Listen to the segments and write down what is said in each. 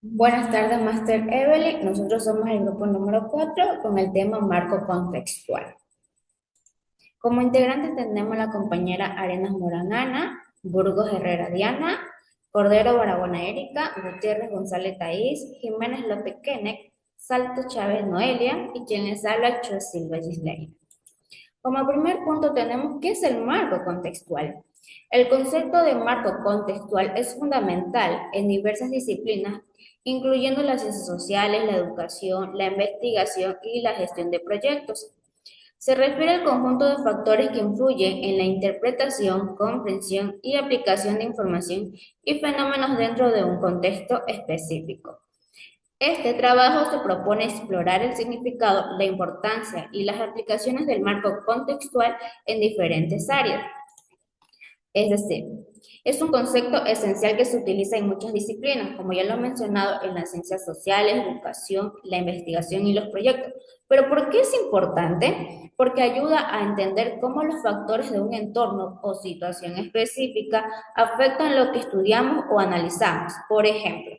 Buenas tardes, Master Evelyn. Nosotros somos el grupo número 4 con el tema marco contextual. Como integrantes tenemos la compañera Arenas Morán Ana, Burgos Herrera Diana, Cordero Barahona Erika, Gutiérrez González Taís, Jiménez López Kenneth, Salto Chávez Noelia y quien les habla Chua Silva Gislaine. Como primer punto tenemos qué es el marco contextual. El concepto de marco contextual es fundamental en diversas disciplinas, incluyendo las ciencias sociales, la educación, la investigación y la gestión de proyectos. Se refiere al conjunto de factores que influyen en la interpretación, comprensión y aplicación de información y fenómenos dentro de un contexto específico. Este trabajo se propone explorar el significado, la importancia y las aplicaciones del marco contextual en diferentes áreas. Es decir, es un concepto esencial que se utiliza en muchas disciplinas, como ya lo he mencionado en las ciencias sociales, educación, la investigación y los proyectos. Pero ¿por qué es importante? Porque ayuda a entender cómo los factores de un entorno o situación específica afectan lo que estudiamos o analizamos. Por ejemplo,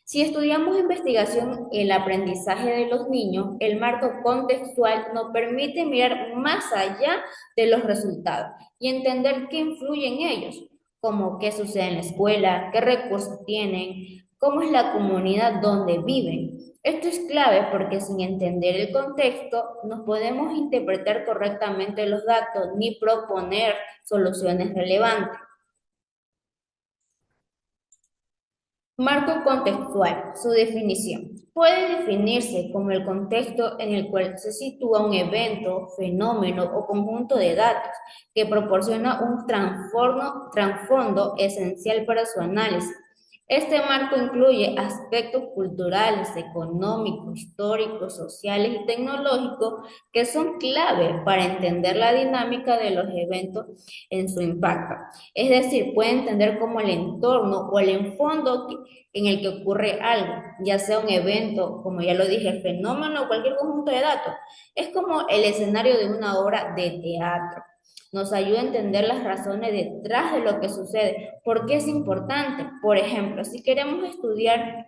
si estudiamos investigación, el aprendizaje de los niños, el marco contextual nos permite mirar más allá de los resultados y entender qué influye en ellos, como qué sucede en la escuela, qué recursos tienen, cómo es la comunidad donde viven. Esto es clave porque sin entender el contexto no podemos interpretar correctamente los datos ni proponer soluciones relevantes. Marco contextual. Su definición. Puede definirse como el contexto en el cual se sitúa un evento, fenómeno o conjunto de datos que proporciona un trasfondo esencial para su análisis. Este marco incluye aspectos culturales, económicos, históricos, sociales y tecnológicos que son clave para entender la dinámica de los eventos en su impacto. Es decir, puede entender cómo el entorno o el enfondo en el que ocurre algo, ya sea un evento, como ya lo dije, el fenómeno o cualquier conjunto de datos. Es como el escenario de una obra de teatro. Nos ayuda a entender las razones detrás de lo que sucede, por qué es importante. Por ejemplo, si queremos estudiar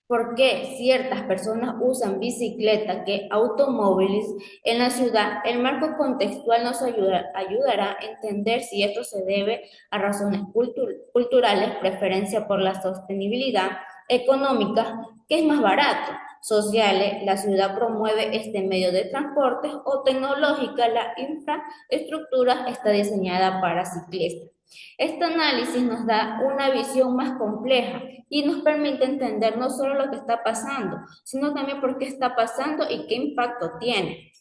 por qué ciertas personas usan bicicleta que automóviles en la ciudad, el marco contextual ayudará a entender si esto se debe a razones culturales, preferencia por la sostenibilidad, económica, que es más barato, sociales, la ciudad promueve este medio de transporte o tecnológica, la infraestructura está diseñada para ciclistas. Este análisis nos da una visión más compleja y nos permite entender no solo lo que está pasando, sino también por qué está pasando y qué impacto tiene.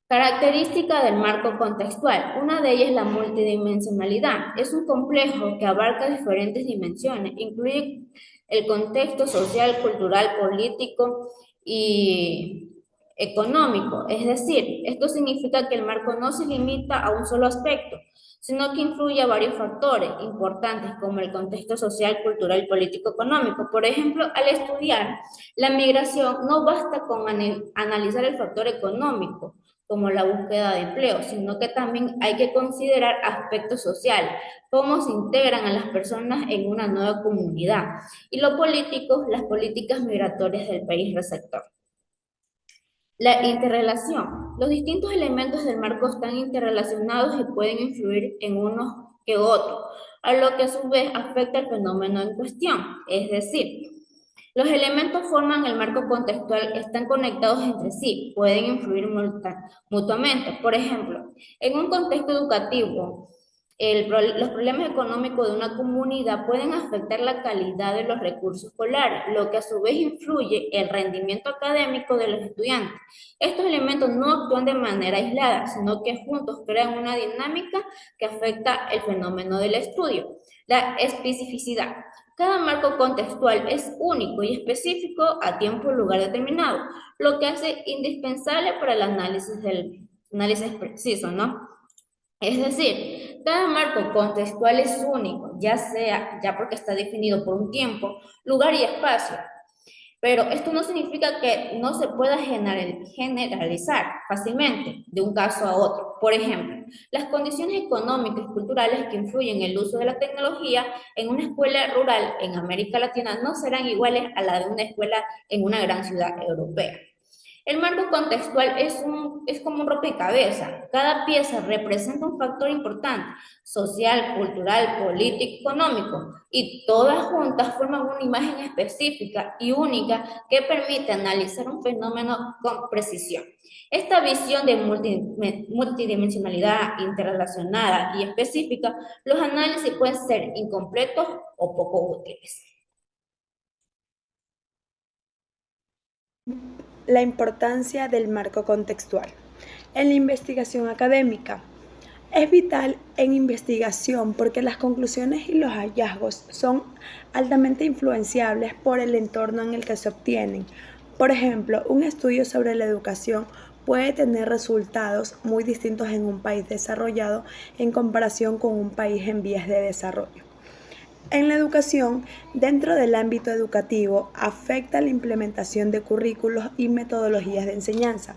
Característica del marco contextual. Una de ellas es la multidimensionalidad. Es un complejo que abarca diferentes dimensiones. Incluye el contexto social, cultural, político y económico. Es decir, esto significa que el marco no se limita a un solo aspecto, sino que influye a varios factores importantes como el contexto social, cultural, político, económico. Por ejemplo, al estudiar la migración, no basta con analizar el factor económico como la búsqueda de empleo, sino que también hay que considerar aspectos sociales, cómo se integran a las personas en una nueva comunidad, y lo político, las políticas migratorias del país receptor. La interrelación. Los distintos elementos del marco están interrelacionados y pueden influir en unos que otros, a lo que a su vez afecta el fenómeno en cuestión. Es decir, los elementos forman el marco contextual, están conectados entre sí, pueden influir mutuamente. Por ejemplo, en un contexto educativo, los problemas económicos de una comunidad pueden afectar la calidad de los recursos escolares, lo que a su vez influye el rendimiento académico de los estudiantes. Estos elementos no actúan de manera aislada, sino que juntos crean una dinámica que afecta el fenómeno del estudio. La especificidad. Cada marco contextual es único y específico a tiempo y lugar determinado, lo que hace indispensable para el análisis preciso, ¿no? Es decir, cada marco contextual es único, ya sea ya porque está definido por un tiempo, lugar y espacio. Pero esto no significa que no se pueda generalizar fácilmente de un caso a otro. Por ejemplo, las condiciones económicas y culturales que influyen en el uso de la tecnología en una escuela rural en América Latina no serán iguales a la de una escuela en una gran ciudad europea. El marco contextual es como un rompecabezas. Cada pieza representa un factor importante, social, cultural, político, económico, y todas juntas forman una imagen específica y única que permite analizar un fenómeno con precisión. Esta visión de multidimensionalidad interrelacionada y específica, los análisis pueden ser incompletos o poco útiles. La importancia del marco contextual. En la investigación académica, es vital en investigación porque las conclusiones y los hallazgos son altamente influenciables por el entorno en el que se obtienen. Por ejemplo, un estudio sobre la educación puede tener resultados muy distintos en un país desarrollado en comparación con un país en vías de desarrollo. En la educación, dentro del ámbito educativo, afecta la implementación de currículos y metodologías de enseñanza,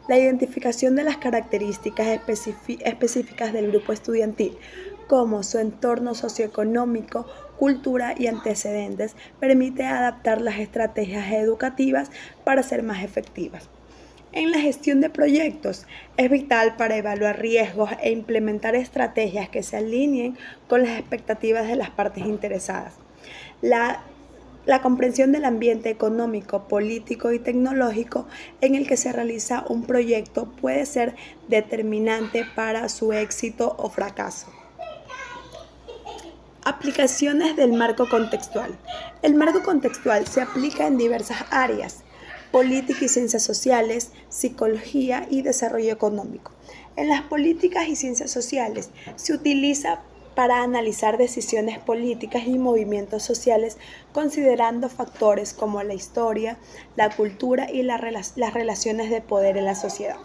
la identificación de las características específicas del grupo estudiantil, como su entorno socioeconómico, cultura y antecedentes, permite adaptar las estrategias educativas para ser más efectivas. En la gestión de proyectos es vital para evaluar riesgos e implementar estrategias que se alineen con las expectativas de las partes interesadas. La, la comprensión del ambiente económico, político y tecnológico en el que se realiza un proyecto puede ser determinante para su éxito o fracaso. Aplicaciones del marco contextual. El marco contextual se aplica en diversas áreas: política y ciencias sociales, psicología y desarrollo económico. En las políticas y ciencias sociales se utiliza para analizar decisiones políticas y movimientos sociales considerando factores como la historia, la cultura y las relaciones de poder en la sociedad.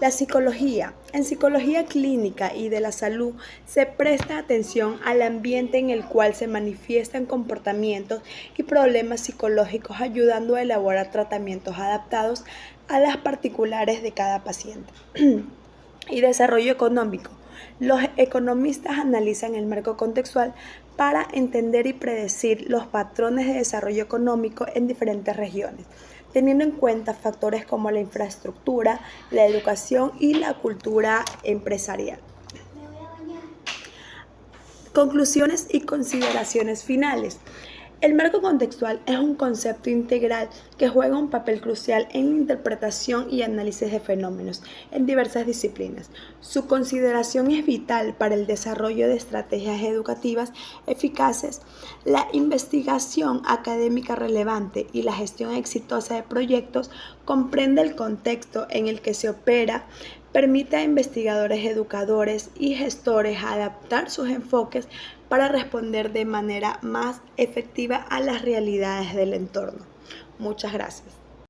La psicología. En psicología clínica y de la salud se presta atención al ambiente en el cual se manifiestan comportamientos y problemas psicológicos, ayudando a elaborar tratamientos adaptados a las particulares de cada paciente. Y desarrollo económico. Los economistas analizan el marco contextual para entender y predecir los patrones de desarrollo económico en diferentes regiones, teniendo en cuenta factores como la infraestructura, la educación y la cultura empresarial. Conclusiones y consideraciones finales. El marco contextual es un concepto integral que juega un papel crucial en la interpretación y análisis de fenómenos en diversas disciplinas. Su consideración es vital para el desarrollo de estrategias educativas eficaces, la investigación académica relevante y la gestión exitosa de proyectos. Comprende el contexto en el que se opera, permite a investigadores, educadores y gestores adaptar sus enfoques para responder de manera más efectiva a las realidades del entorno. Muchas gracias.